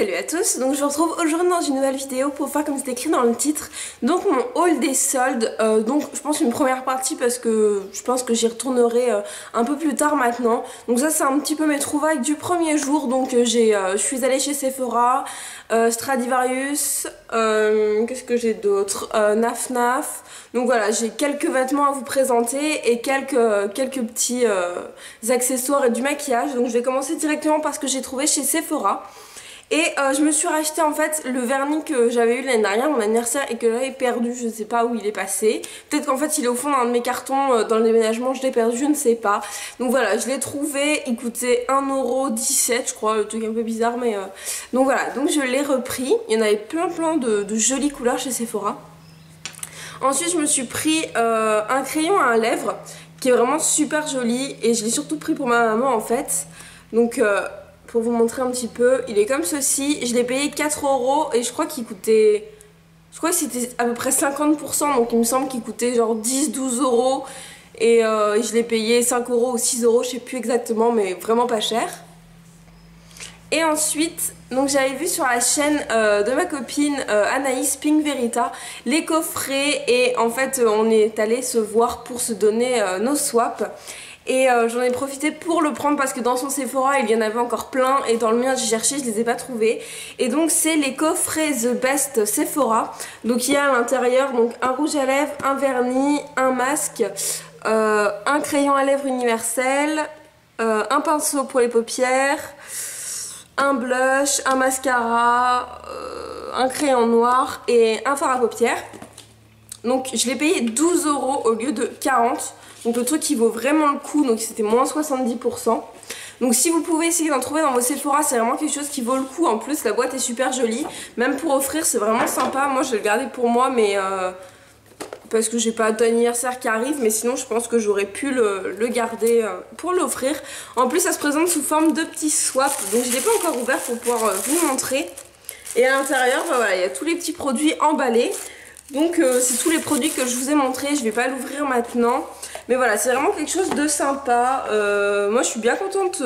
Salut à tous, donc je vous retrouve aujourd'hui dans une nouvelle vidéo pour faire comme c'est écrit dans le titre. Donc mon haul des soldes, donc je pense une première partie parce que je pense que j'y retournerai un peu plus tard maintenant. Donc ça c'est un petit peu mes trouvailles du premier jour, donc je suis allée chez Sephora, Stradivarius, qu'est-ce que j'ai d'autre, Naf Naf. Donc voilà, j'ai quelques vêtements à vous présenter et quelques petits accessoires et du maquillage. Donc je vais commencer directement par ce que j'ai trouvé chez Sephora. Et je me suis racheté en fait le vernis que j'avais eu l'année dernière, mon anniversaire, et que j'avais perdu, je ne sais pas où il est passé. Peut-être qu'en fait il est au fond d'un de mes cartons dans le déménagement, je l'ai perdu, je ne sais pas. Donc voilà, je l'ai trouvé, il coûtait 1,17 € je crois, le truc un peu bizarre, mais... Donc voilà, donc je l'ai repris, il y en avait plein de jolies couleurs chez Sephora. Ensuite je me suis pris un crayon à lèvres qui est vraiment super joli, et je l'ai surtout pris pour ma maman en fait. Donc... pour vous montrer un petit peu, il est comme ceci, je l'ai payé 4 € et je crois qu'il coûtait, je crois que c'était à peu près 50%, donc il me semble qu'il coûtait genre 10-12 € et je l'ai payé 5 € ou 6 €, je sais plus exactement, mais vraiment pas cher. Et ensuite, donc j'avais vu sur la chaîne de ma copine Anaïs Pink Verita les coffrets, et en fait on est allé se voir pour se donner nos swaps. Et j'en ai profité pour le prendre parce que dans son Sephora il y en avait encore plein, et dans le mien j'ai cherché, je les ai pas trouvés. Et donc c'est les coffrets The Best Sephora. Donc il y a à l'intérieur donc un rouge à lèvres, un vernis, un masque, un crayon à lèvres universel, un pinceau pour les paupières, un blush, un mascara, un crayon noir et un fard à paupières. Donc je l'ai payé 12 € au lieu de 40. Donc le truc qui vaut vraiment le coup, donc c'était moins 70%. Donc si vous pouvez essayer d'en trouver dans vos Sephora, c'est vraiment quelque chose qui vaut le coup. En plus la boîte est super jolie, même pour offrir c'est vraiment sympa. Moi je vais le garder pour moi, mais parce que j'ai pas d'anniversaire qui arrive, mais sinon je pense que j'aurais pu le garder pour l'offrir. En plus ça se présente sous forme de petits swaps, donc je l'ai pas encore ouvert pour pouvoir vous montrer. Et à l'intérieur, voilà, il y a tous les petits produits emballés. Donc c'est tous les produits que je vous ai montrés, je vais pas l'ouvrir maintenant. Mais voilà, c'est vraiment quelque chose de sympa. Moi je suis bien contente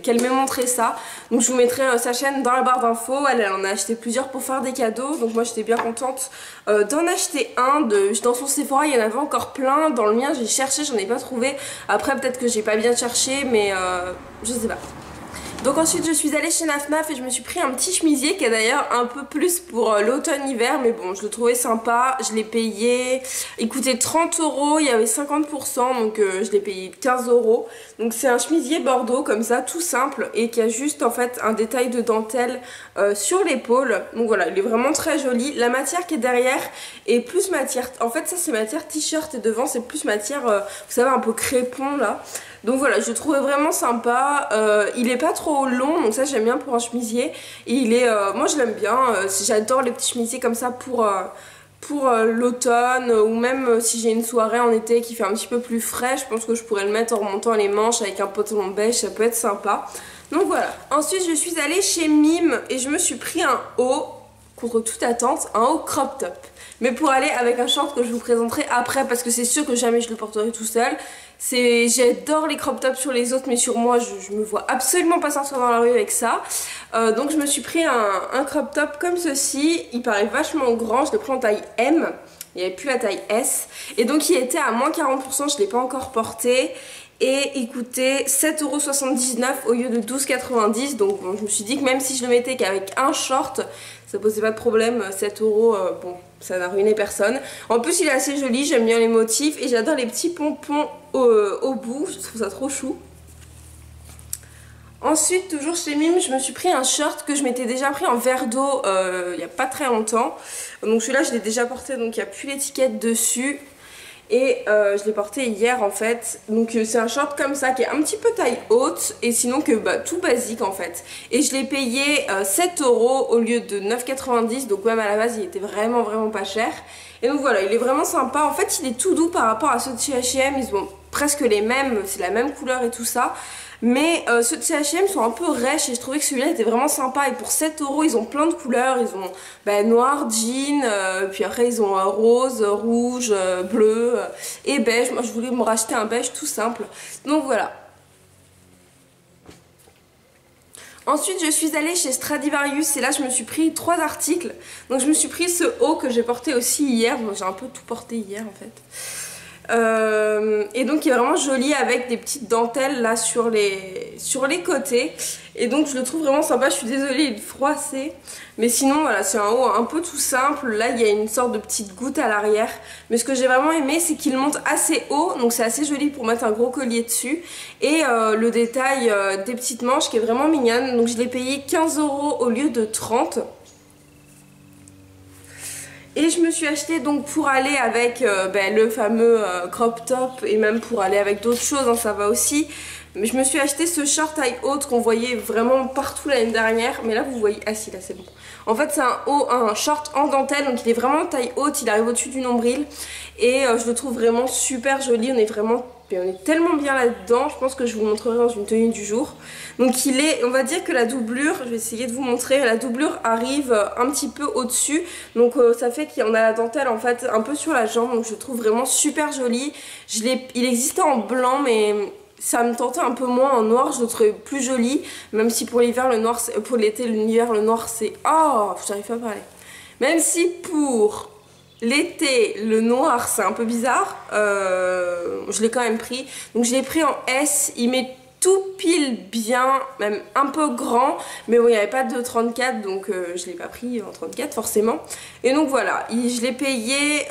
qu'elle m'ait montré ça. Donc je vous mettrai sa chaîne dans la barre d'infos. Elle en a acheté plusieurs pour faire des cadeaux. Donc moi j'étais bien contente d'en acheter un. Dans son Sephora il y en avait encore plein. Dans le mien j'ai cherché, j'en ai pas trouvé. Après peut-être que j'ai pas bien cherché, mais je sais pas. Donc ensuite je suis allée chez Naf Naf et je me suis pris un petit chemisier qui est d'ailleurs un peu plus pour l'automne-hiver, mais bon je le trouvais sympa, je l'ai payé, il coûtait 30 €, il y avait 50%, donc je l'ai payé 15 €. Donc c'est un chemisier bordeaux comme ça, tout simple, et qui a juste en fait un détail de dentelle sur l'épaule. Donc voilà, il est vraiment très joli. La matière qui est derrière est plus matière, en fait ça c'est matière t-shirt, et devant c'est plus matière, vous savez, un peu crépon là. Donc voilà, je le trouvais vraiment sympa. Il est pas trop long, donc ça j'aime bien pour un chemisier. Et il est, moi je l'aime bien. J'adore les petits chemisiers comme ça pour l'automne, ou même si j'ai une soirée en été qui fait un petit peu plus frais, je pense que je pourrais le mettre en remontant les manches avec un pantalon beige, ça peut être sympa. Donc voilà. Ensuite je suis allée chez Mime et je me suis pris un haut, contre toute attente, un haut crop top. Mais pour aller avec un short que je vous présenterai après, parce que c'est sûr que jamais je le porterai tout seul. J'adore les crop tops sur les autres, mais sur moi je me vois absolument pas sortir dans la rue avec ça. Donc je me suis pris un crop top comme ceci. Il paraît vachement grand, je l'ai pris en taille M. Il n'y avait plus la taille S. Et donc il était à moins 40%, je ne l'ai pas encore porté. Et il coûtait 7,79 € au lieu de 12,90 €. Donc bon, je me suis dit que même si je le mettais qu'avec un short, ça posait pas de problème. 7 €, bon, ça n'a ruiné personne. En plus il est assez joli, j'aime bien les motifs, et j'adore les petits pompons au bout, je trouve ça trop chou. Ensuite, toujours chez Mime, je me suis pris un short que je m'étais déjà pris en verre d'eau il n'y a pas très longtemps. Donc celui-là je l'ai déjà porté, donc il n'y a plus l'étiquette dessus. Et je l'ai porté hier en fait. Donc c'est un short comme ça qui est un petit peu taille haute, et sinon que tout basique en fait. Et je l'ai payé 7 € au lieu de 9,90 €, donc même à la base il était vraiment pas cher. Et donc voilà, il est vraiment sympa. En fait il est tout doux par rapport à ceux de chez H&M, ils ont presque les mêmes, c'est la même couleur et tout ça. Mais ceux de chez H&M sont un peu rêches, et je trouvais que celui-là était vraiment sympa. Et pour 7 € ils ont plein de couleurs, ils ont noir, jean, puis après ils ont rose, rouge, bleu et beige. Moi je voulais me racheter un beige tout simple, donc voilà. Ensuite je suis allée chez Stradivarius et là je me suis pris 3 articles. Donc je me suis pris ce haut que j'ai porté aussi hier, bon, j'ai un peu tout porté hier en fait. Et donc il est vraiment joli avec des petites dentelles là sur les côtés. Et donc je le trouve vraiment sympa, je suis désolée il est froissé. Mais sinon voilà, c'est un haut un peu tout simple. Là il y a une sorte de petite goutte à l'arrière. Mais ce que j'ai vraiment aimé c'est qu'il monte assez haut. Donc c'est assez joli pour mettre un gros collier dessus. Et le détail des petites manches qui est vraiment mignonne. Donc je l'ai payé 15 € au lieu de 30. Et je me suis acheté donc pour aller avec le fameux crop top et même pour aller avec d'autres choses, hein, ça va aussi. Mais je me suis acheté ce short taille haute qu'on voyait vraiment partout l'année dernière. Mais là vous voyez, ah si là c'est bon. En fait c'est un short en dentelle, donc il est vraiment taille haute, il arrive au-dessus du nombril. Et je le trouve vraiment super joli, on est tellement bien là-dedans, je pense que je vous montrerai dans une tenue du jour. Donc on va dire que la doublure, je vais essayer de vous montrer, la doublure arrive un petit peu au-dessus. Donc ça fait qu'il y en a la dentelle en fait un peu sur la jambe, donc je le trouve vraiment super joli. Il existait en blanc mais ça me tentait un peu moins en noir, je le trouvais plus joli. Même si pour l'hiver le noir, pour l'été l'hiver le noir c'est... Oh, j'arrive pas à parler. Même si pour... l'été, le noir c'est un peu bizarre, je l'ai quand même pris. Donc je l'ai pris en S, il met tout pile bien, même un peu grand. Mais bon, il n'y avait pas de 34, donc je l'ai pas pris en 34 forcément. Et donc voilà, je l'ai payé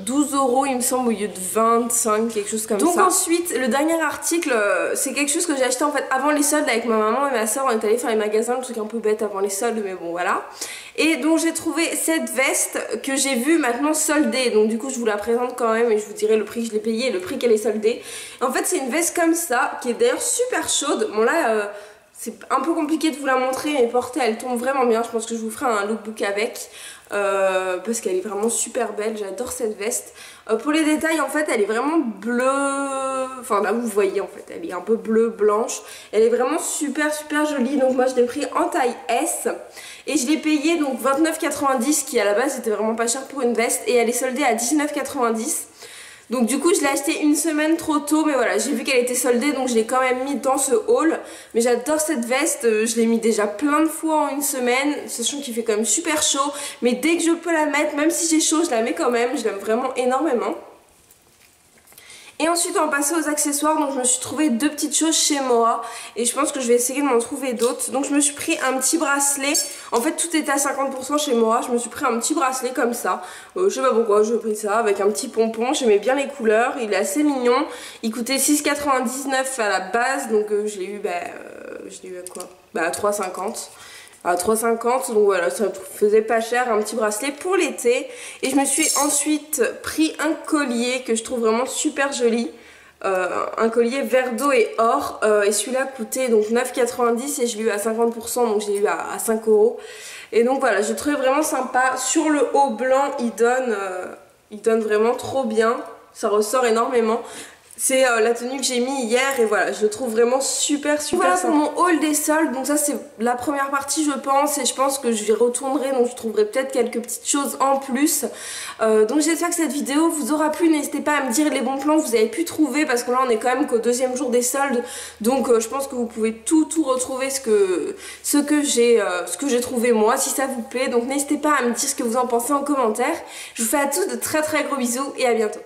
12 € il me semble au lieu de 25, quelque chose comme ça. Donc ensuite, le dernier article, c'est quelque chose que j'ai acheté en fait avant les soldes avec ma maman et ma soeur. On est allé faire les magasins, le truc un peu bête avant les soldes, mais bon voilà. Et donc j'ai trouvé cette veste que j'ai vue maintenant soldée. Donc du coup je vous la présente quand même et je vous dirai le prix que je l'ai payé et le prix qu'elle est soldée. En fait c'est une veste comme ça qui est d'ailleurs super chaude. Bon là c'est un peu compliqué de vous la montrer mais portée elle tombe vraiment bien. Je pense que je vous ferai un lookbook avec. Parce qu'elle est vraiment super belle, j'adore cette veste. Pour les détails en fait elle est vraiment bleue, enfin là vous voyez en fait elle est un peu bleu blanche. Elle est vraiment super jolie, donc moi je l'ai pris en taille S. Et je l'ai payé donc 29,90 qui à la base était vraiment pas cher pour une veste. Et elle est soldée à 19,90. Donc du coup je l'ai acheté une semaine trop tôt. Mais voilà, j'ai vu qu'elle était soldée donc je l'ai quand même mis dans ce haul. Mais j'adore cette veste, je l'ai mis déjà plein de fois en une semaine. Sachant qu'il fait quand même super chaud. Mais dès que je peux la mettre, même si j'ai chaud je la mets quand même. Je l'aime vraiment énormément. Et ensuite on va passer aux accessoires, donc je me suis trouvé 2 petites choses chez Moa et je pense que je vais essayer de m'en trouver d'autres. Donc je me suis pris un petit bracelet, en fait tout était à 50% chez Moa, je me suis pris un petit bracelet comme ça. Je sais pas pourquoi j'ai pris ça avec un petit pompon, j'aimais bien les couleurs, il est assez mignon. Il coûtait 6,99 à la base, donc je l'ai eu à quoi, à 3,50. À 3,50, donc voilà, ça faisait pas cher, un petit bracelet pour l'été. Et je me suis ensuite pris un collier que je trouve vraiment super joli, un collier vert d'eau et or, et celui-là coûtait donc 9,90 et je l'ai eu à 50%, donc j'ai eu à 5 €. Et donc voilà, je le trouvais vraiment sympa. Sur le haut blanc il donne vraiment trop bien, ça ressort énormément. C'est la tenue que j'ai mis hier et voilà, je le trouve vraiment super voilà sympa. Pour mon haul des soldes, donc ça c'est la première partie je pense et je pense que je retournerai, donc je trouverai peut-être quelques petites choses en plus. Donc j'espère que cette vidéo vous aura plu, n'hésitez pas à me dire les bons plans que vous avez pu trouver parce que là on est quand même qu'au 2e jour des soldes. Donc je pense que vous pouvez tout retrouver ce que j'ai trouvé moi si ça vous plaît. Donc n'hésitez pas à me dire ce que vous en pensez en commentaire. Je vous fais à tous de très gros bisous et à bientôt.